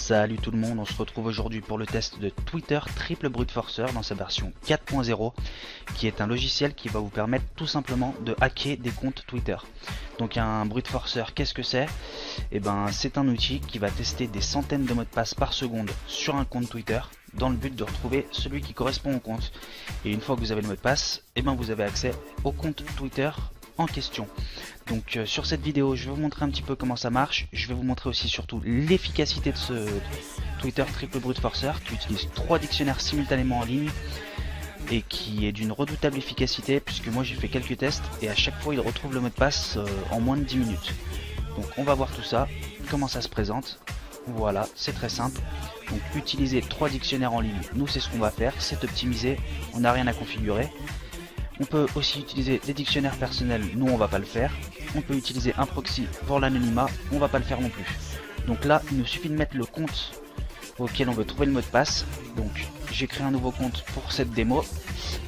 Salut tout le monde, on se retrouve aujourd'hui pour le test de Twitter Triple Brute Forcer dans sa version 4.0 qui est un logiciel qui va vous permettre tout simplement de hacker des comptes Twitter. Donc un Brute Forcer, qu'est-ce que c'est? Eh ben c'est un outil qui va tester des centaines de mots de passe par seconde sur un compte Twitter dans le but de retrouver celui qui correspond au compte. Et une fois que vous avez le mot de passe, eh ben vous avez accès au compte Twitter en question. Donc sur cette vidéo je vais vous montrer un petit peu comment ça marche. Je vais vous montrer aussi surtout l'efficacité de ce Twitter Triple Brute Forcer qui utilise 3 dictionnaires simultanément en ligne et qui est d'une redoutable efficacité, puisque moi j'ai fait quelques tests et à chaque fois il retrouve le mot de passe en moins de 10 minutes. Donc on va voir tout ça, comment ça se présente. Voilà, c'est très simple. Donc utiliser 3 dictionnaires en ligne, nous c'est ce qu'on va faire, c'est optimisé, on n'a rien à configurer. On peut aussi utiliser des dictionnaires personnels, nous on va pas le faire. On peut utiliser un proxy pour l'anonymat, on va pas le faire non plus. Donc là, il nous suffit de mettre le compte auquel on veut trouver le mot de passe. Donc j'ai créé un nouveau compte pour cette démo.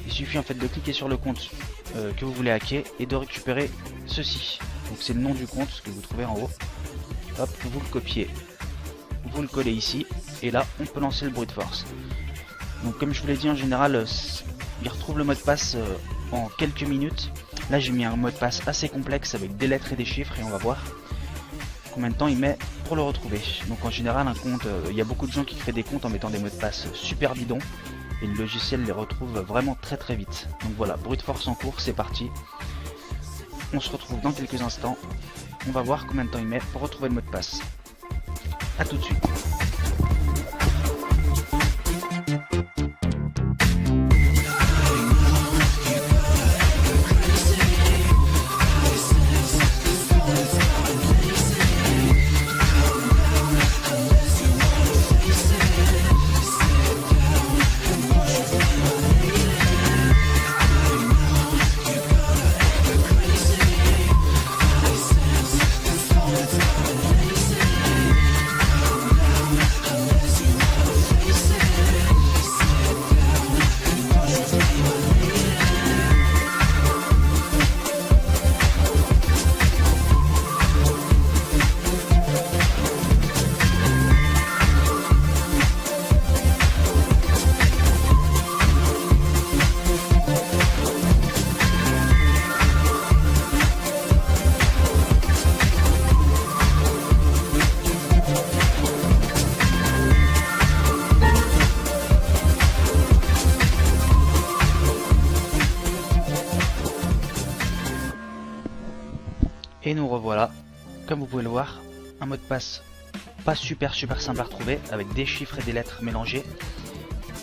Il suffit en fait de cliquer sur le compte que vous voulez hacker et de récupérer ceci. Donc c'est le nom du compte que vous trouvez en haut. Hop, vous le copiez, vous le collez ici et là on peut lancer le brute force. Donc comme je vous l'ai dit, en général il retrouve le mot de passe en quelques minutes. Là j'ai mis un mot de passe assez complexe avec des lettres et des chiffres et on va voir combien de temps il met pour le retrouver. Donc en général un compte, il y a beaucoup de gens qui créent des comptes en mettant des mots de passe super bidons et le logiciel les retrouve vraiment très vite. Donc voilà, brute force en cours, c'est parti. On se retrouve dans quelques instants. On va voir combien de temps il met pour retrouver le mot de passe. A tout de suite. Et nous revoilà, comme vous pouvez le voir, un mot de passe pas super simple à retrouver, avec des chiffres et des lettres mélangées.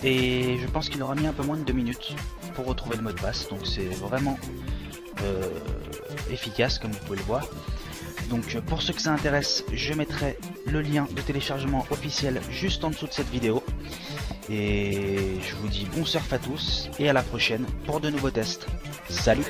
Et je pense qu'il aura mis un peu moins de 2 minutes pour retrouver le mot de passe, donc c'est vraiment efficace comme vous pouvez le voir. Donc pour ceux que ça intéresse, je mettrai le lien de téléchargement officiel juste en dessous de cette vidéo. Et je vous dis bon surf à tous et à la prochaine pour de nouveaux tests. Salut!